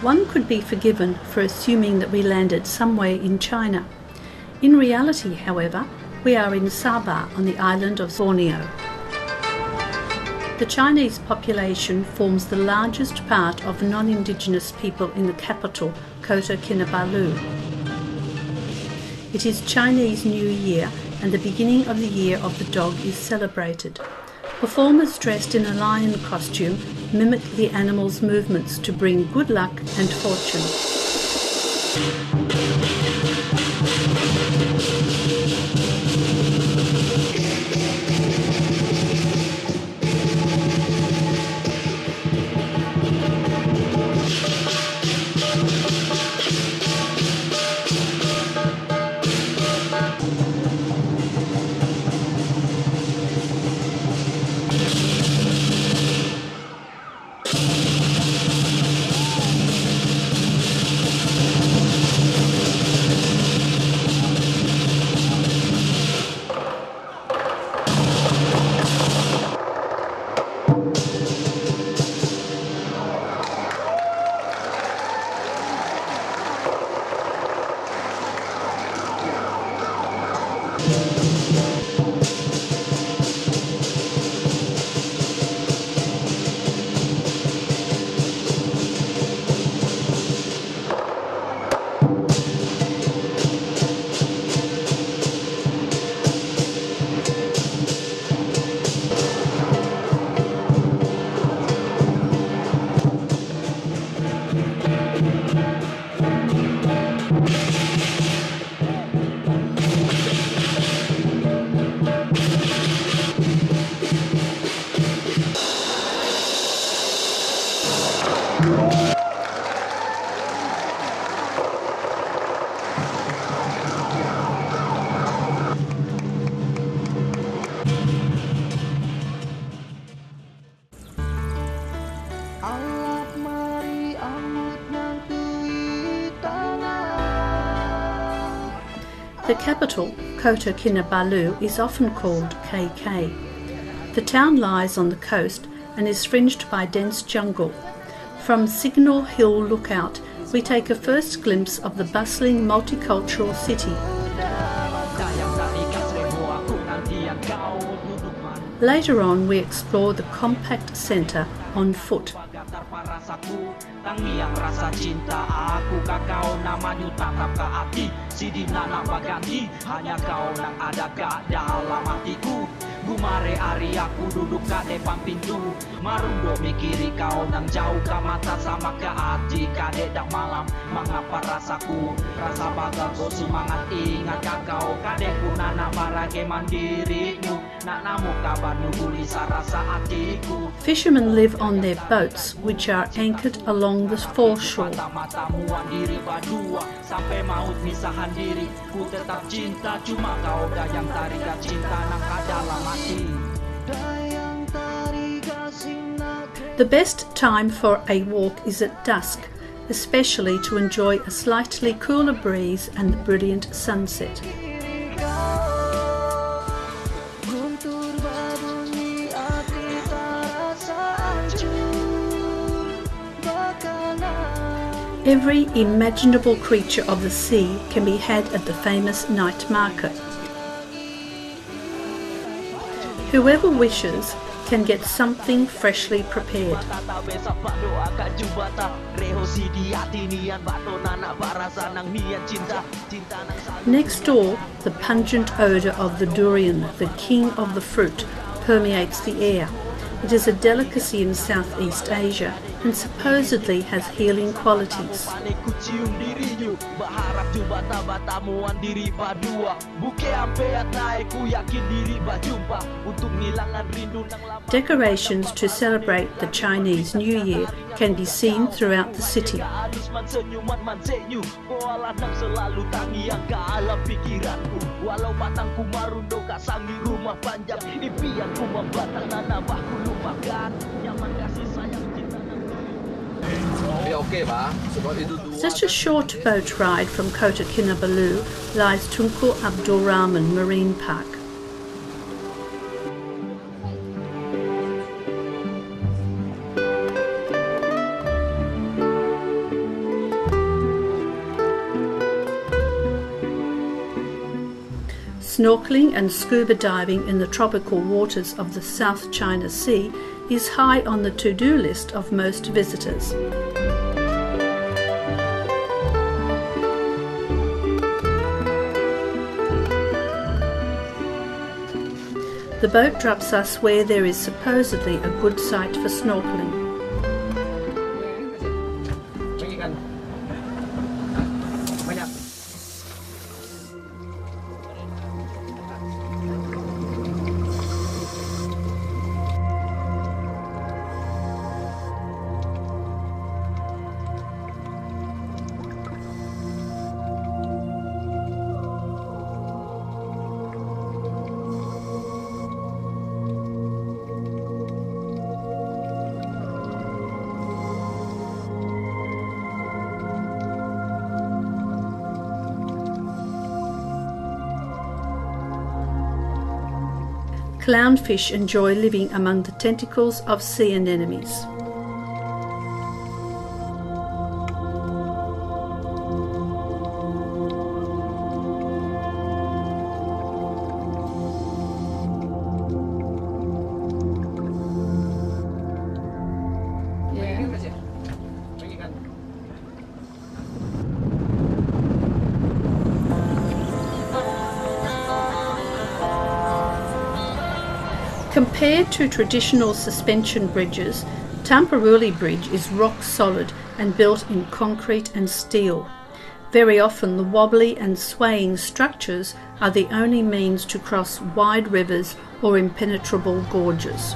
One could be forgiven for assuming that we landed somewhere in China. In reality, however, we are in Sabah on the island of Borneo. The Chinese population forms the largest part of non-Indigenous people in the capital, Kota Kinabalu. It is Chinese New Year and the beginning of the Year of the Dog is celebrated. Performers dressed in a lion costume mimic the animal's movements to bring good luck and fortune. The capital, Kota Kinabalu, is often called KK. The town lies on the coast and is fringed by dense jungle. From Signal Hill Lookout, we take a first glimpse of the bustling multicultural city. Later on, we explore the compact centre on foot. Tangiang rasa cinta aku kau namanya tatap ke hati si di nana baganti hanya kau yang ada ke dalam hatiku gumare hari aku duduk ke depan pintu marundo mikiri kau yang jauh ke mata sama ke hati kadek dak malam mengapa rasaku rasa bagaimana semangat ingat kau kadekku nana barage mandirimu nak namu kabar nubuli rasa hatiku. Fishermen live on their boats which are anchored along the foreshore. The best time for a walk is at dusk, especially to enjoy a slightly cooler breeze and the brilliant sunset. Every imaginable creature of the sea can be had at the famous night market. Whoever wishes can get something freshly prepared. Next door, the pungent odour of the durian, the king of the fruit, permeates the air. It is a delicacy in Southeast Asia and supposedly has healing qualities. Decorations to celebrate the Chinese New Year can be seen throughout the city. Just a short boat ride from Kota Kinabalu lies Tunku Abdul Rahman Marine Park. Snorkeling and scuba diving in the tropical waters of the South China Sea is high on the to-do list of most visitors. The boat drops us where there is supposedly a good site for snorkeling. Clownfish enjoy living among the tentacles of sea anemones. Compared to traditional suspension bridges, Tamparuli Bridge is rock solid and built in concrete and steel. Very often the wobbly and swaying structures are the only means to cross wide rivers or impenetrable gorges.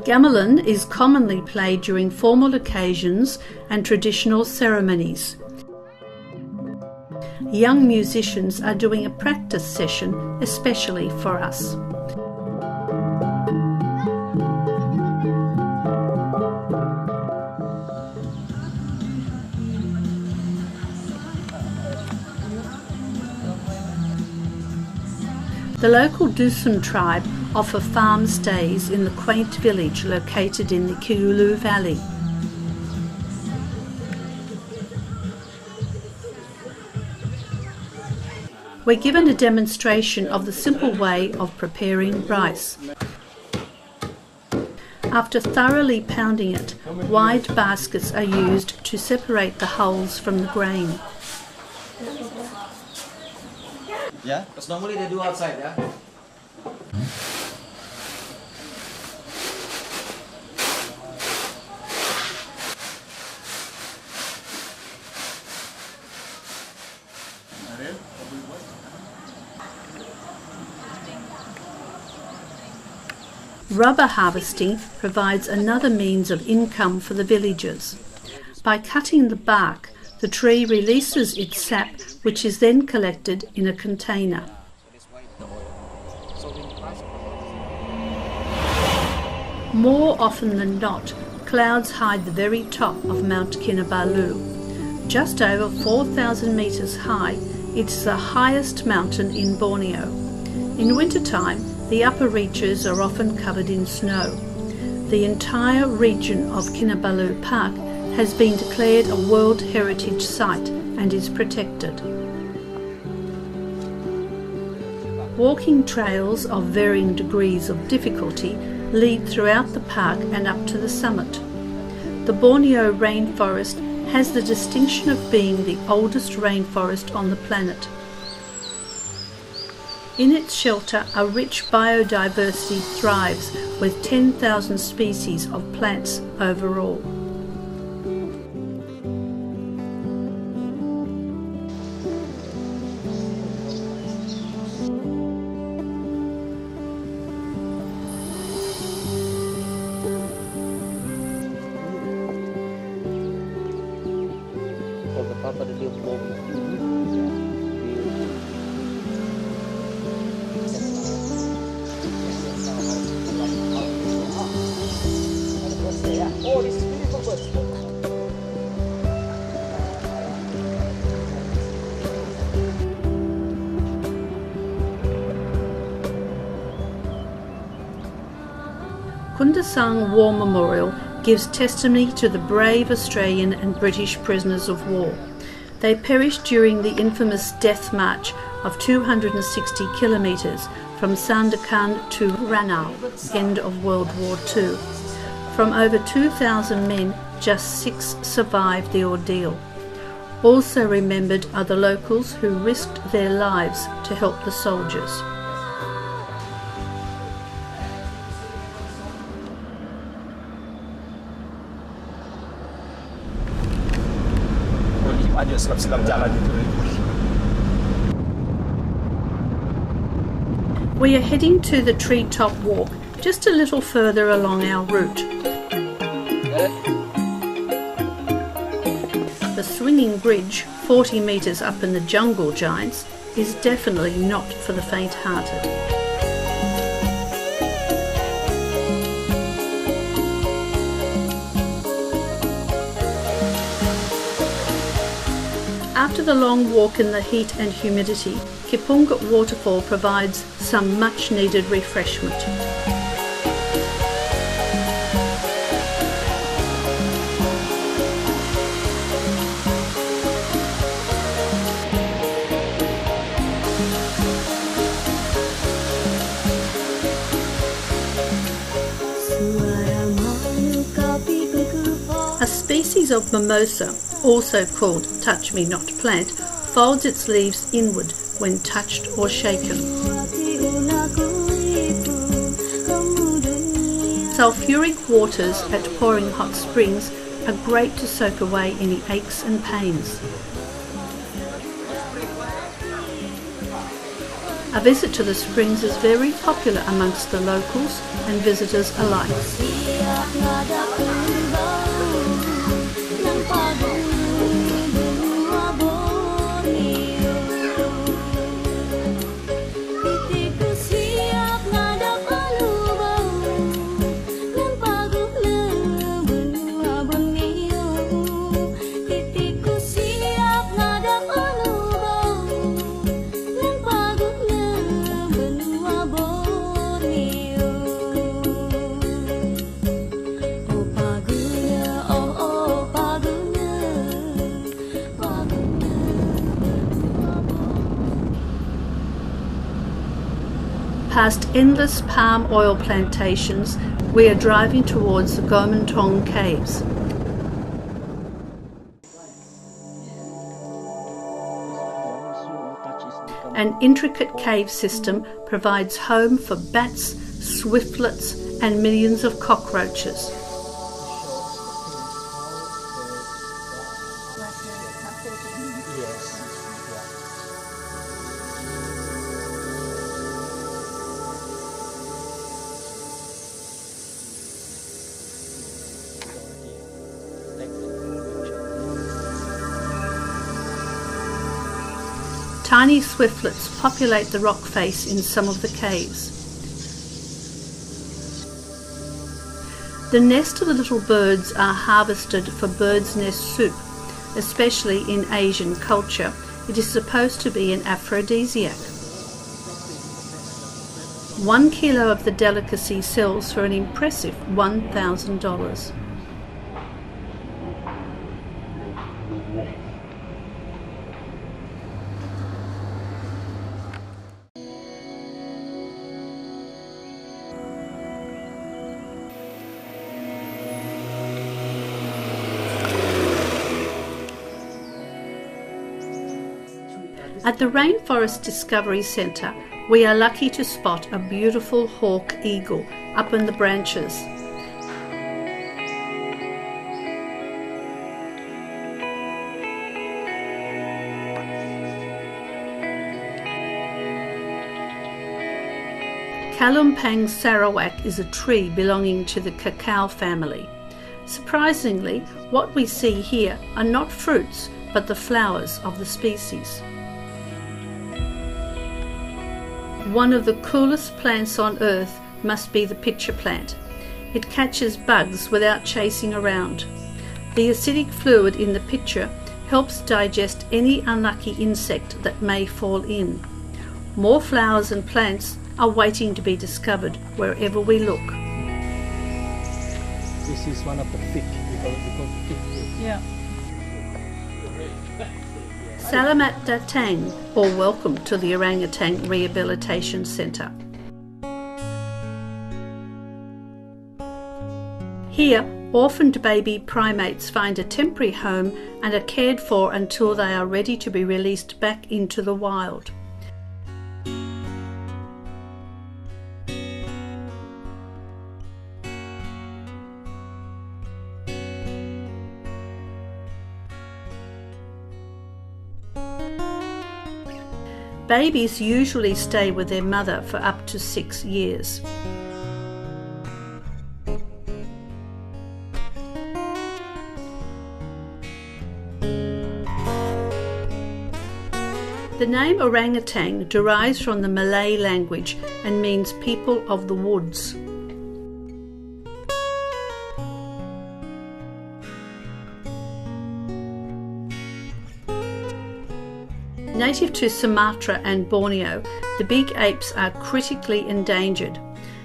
Gamelan is commonly played during formal occasions and traditional ceremonies. Young musicians are doing a practice session especially for us. The local Dusun tribe offer farm stays in the quaint village located in the Kinabalu Valley. We're given a demonstration of the simple way of preparing rice. After thoroughly pounding it, wide baskets are used to separate the hulls from the grain. Yeah, because normally they do outside, yeah? Rubber harvesting provides another means of income for the villagers. By cutting the bark, the tree releases its sap, which is then collected in a container. More often than not, clouds hide the very top of Mount Kinabalu. Just over 4,000 metres high, it's the highest mountain in Borneo. In wintertime, the upper reaches are often covered in snow. The entire region of Kinabalu Park has been declared a World Heritage Site and is protected. Walking trails of varying degrees of difficulty lead throughout the park and up to the summit. The Borneo rainforest has the distinction of being the oldest rainforest on the planet. In its shelter, a rich biodiversity thrives with 10,000 species of plants overall. Oh, this is beautiful bird. Kundasang War Memorial gives testimony to the brave Australian and British prisoners of war. They perished during the infamous death march of 260 kilometres from Sandakan to Ranau, end of World War II. From over 2,000 men, just 6 survived the ordeal. Also remembered are the locals who risked their lives to help the soldiers. We are heading to the treetop walk, just a little further along our route. The swinging bridge, 40 metres up in the jungle giants, is definitely not for the faint-hearted. After the long walk in the heat and humidity, Kipungat waterfall provides some much-needed refreshment. A species of mimosa, also called touch-me-not plant, folds its leaves inward when touched or shaken. Sulphuric waters at pouring hot springs are great to soak away any aches and pains. A visit to the springs is very popular amongst the locals and visitors alike. Past endless palm oil plantations, we are driving towards the Gomantong Caves. An intricate cave system provides home for bats, swiftlets, and millions of cockroaches. Tiny swiftlets populate the rock face in some of the caves. The nest of the little birds are harvested for bird's nest soup. Especially in Asian culture, it is supposed to be an aphrodisiac. 1 kilo of the delicacy sells for an impressive $1,000. At the Rainforest Discovery Centre, we are lucky to spot a beautiful hawk eagle up in the branches. Kalumpang Sarawak is a tree belonging to the cacao family. Surprisingly, what we see here are not fruits, but the flowers of the species. One of the coolest plants on earth must be the pitcher plant. It catches bugs without chasing around. The acidic fluid in the pitcher helps digest any unlucky insect that may fall in. More flowers and plants are waiting to be discovered wherever we look. This is one of the peak. We call peak. Yeah. Selamat datang, or welcome to the Orangutan Rehabilitation Centre. Here, orphaned baby primates find a temporary home and are cared for until they are ready to be released back into the wild. Babies usually stay with their mother for up to 6 years. The name orangutan derives from the Malay language and means people of the woods. Native to Sumatra and Borneo, the big apes are critically endangered.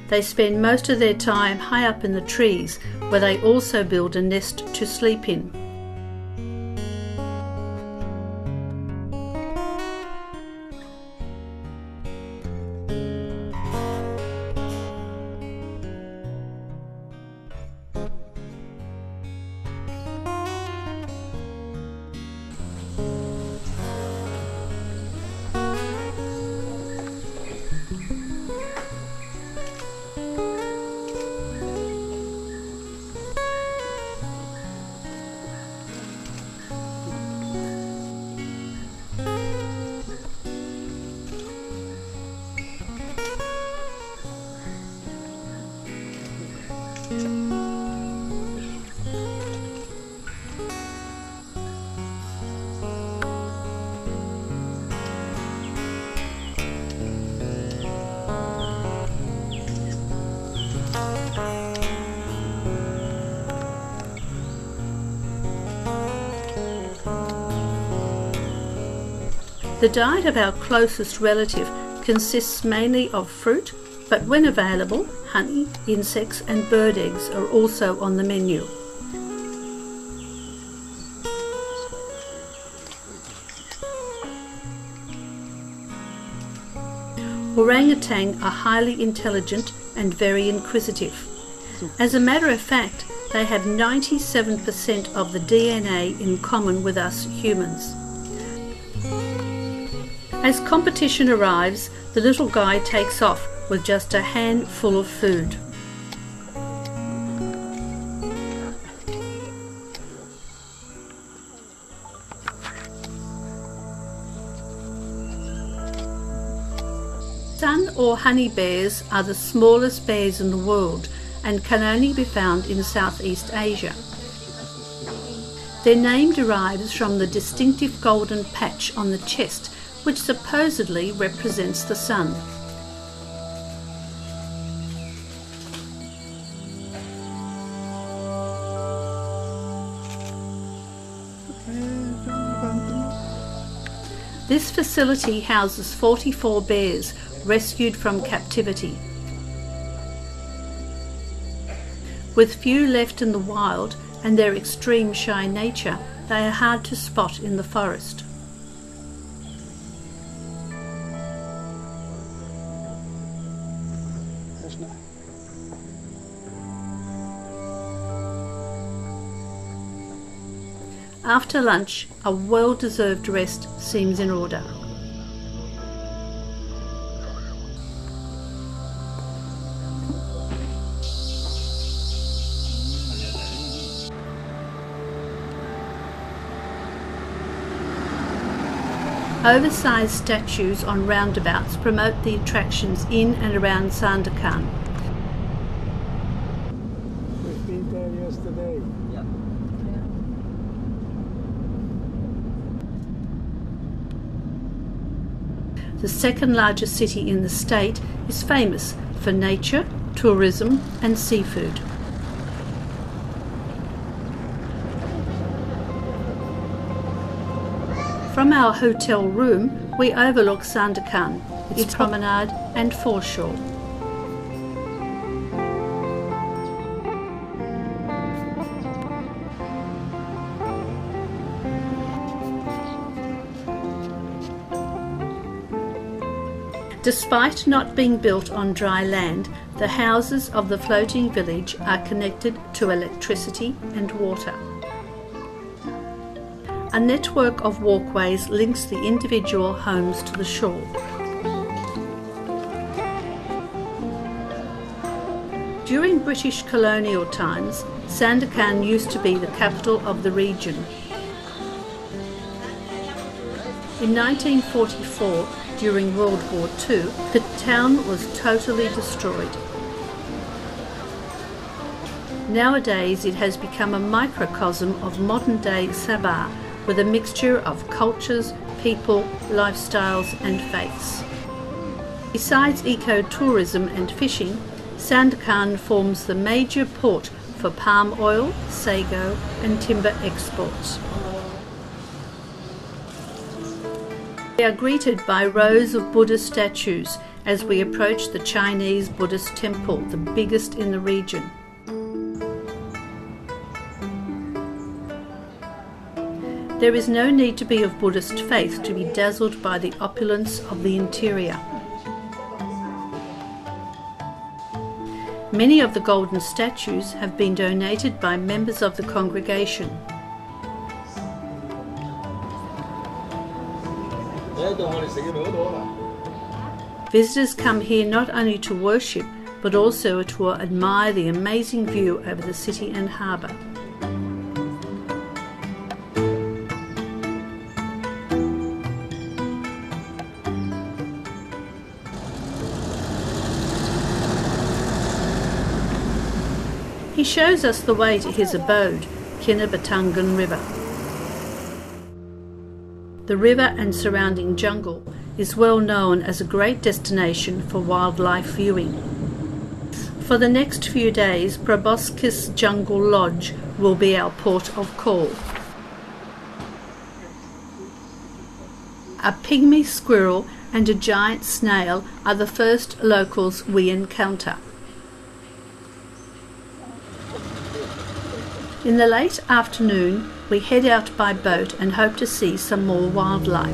They spend most of their time high up in the trees, where they also build a nest to sleep in. The diet of our closest relative consists mainly of fruit, but when available, honey, insects and bird eggs are also on the menu. Orangutan are highly intelligent and very inquisitive. As a matter of fact, they have 97% of the DNA in common with us humans. As competition arrives, the little guy takes off with just a handful of food. Sun or honey bears are the smallest bears in the world and can only be found in Southeast Asia. Their name derives from the distinctive golden patch on the chest, which supposedly represents the sun. This facility houses 44 bears rescued from captivity. With few left in the wild and their extreme shy nature, they are hard to spot in the forest. After lunch, a well-deserved rest seems in order. Oversized statues on roundabouts promote the attractions in and around Sandakan. We've been there yesterday. Yeah. The second largest city in the state is famous for nature, tourism and seafood. From our hotel room, we overlook Sandakan, its promenade and foreshore. Despite not being built on dry land, the houses of the floating village are connected to electricity and water. A network of walkways links the individual homes to the shore. During British colonial times, Sandakan used to be the capital of the region. In 1944, during World War II, the town was totally destroyed. Nowadays it has become a microcosm of modern-day Sabah, with a mixture of cultures, people, lifestyles and faiths. Besides eco-tourism and fishing, Sandakan forms the major port for palm oil, sago and timber exports. We are greeted by rows of Buddha statues as we approach the Chinese Buddhist temple, the biggest in the region. There is no need to be of Buddhist faith to be dazzled by the opulence of the interior. Many of the golden statues have been donated by members of the congregation. Visitors come here not only to worship, but also to admire the amazing view over the city and harbour. He shows us the way to his abode, Kinabatangan River. The river and surrounding jungle is well known as a great destination for wildlife viewing. For the next few days, Proboscis Jungle Lodge will be our port of call. A pygmy squirrel and a giant snail are the first locals we encounter. In the late afternoon, we head out by boat and hope to see some more wildlife.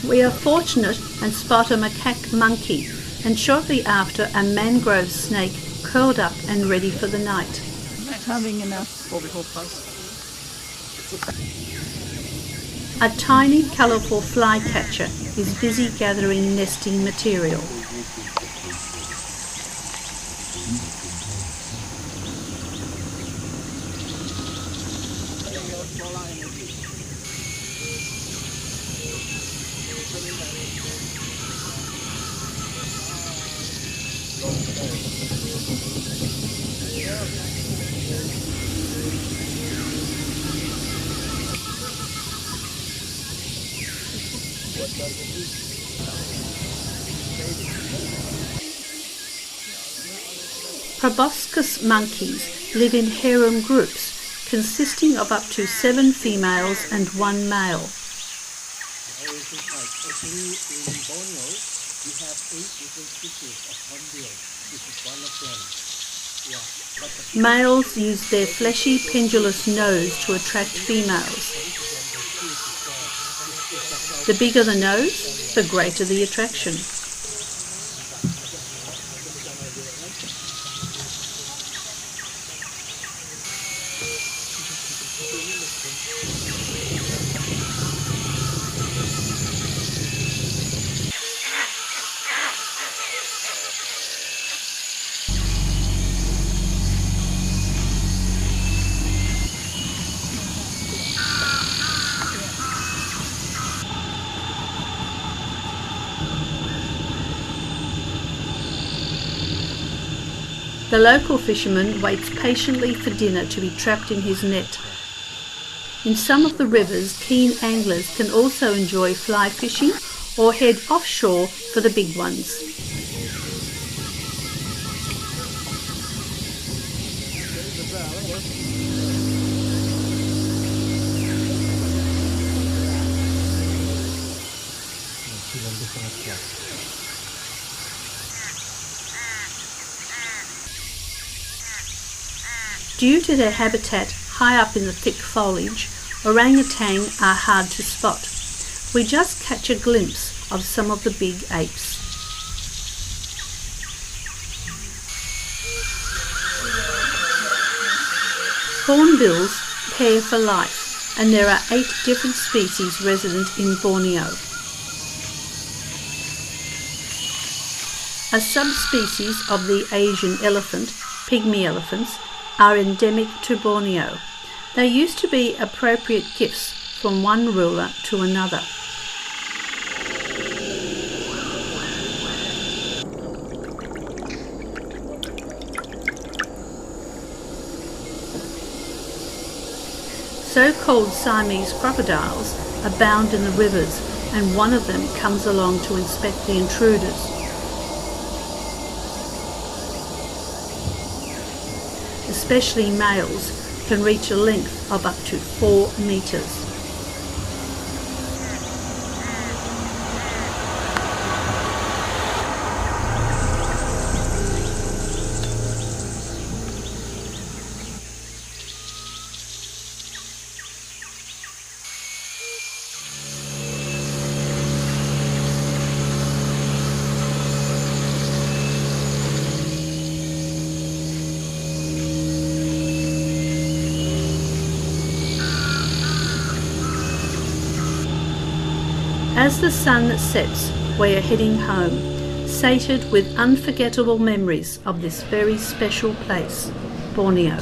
We are fortunate and spot a macaque monkey, and shortly after a mangrove snake curled up and ready for the night. Having enough. A tiny, colourful flycatcher is busy gathering nesting material. Proboscis monkeys live in harem groups consisting of up to 7 females and 1 male. Actually, in Borneo, we have 8 different species of hornbill. This is one of them. Yeah. Males use their fleshy pendulous nose to attract females. The bigger the nose, the greater the attraction. The local fisherman waits patiently for dinner to be trapped in his net. In some of the rivers, keen anglers can also enjoy fly fishing or head offshore for the big ones. Due to their habitat high up in the thick foliage, orangutan are hard to spot. We just catch a glimpse of some of the big apes. Hornbills pair for life, and there are 8 different species resident in Borneo. A subspecies of the Asian elephant, pygmy elephants, are endemic to Borneo. They used to be appropriate gifts from one ruler to another. So-called Siamese crocodiles abound in the rivers, and one of them comes along to inspect the intruders. Especially males can reach a length of up to 4 meters. As the sun sets, we are heading home, sated with unforgettable memories of this very special place, Borneo.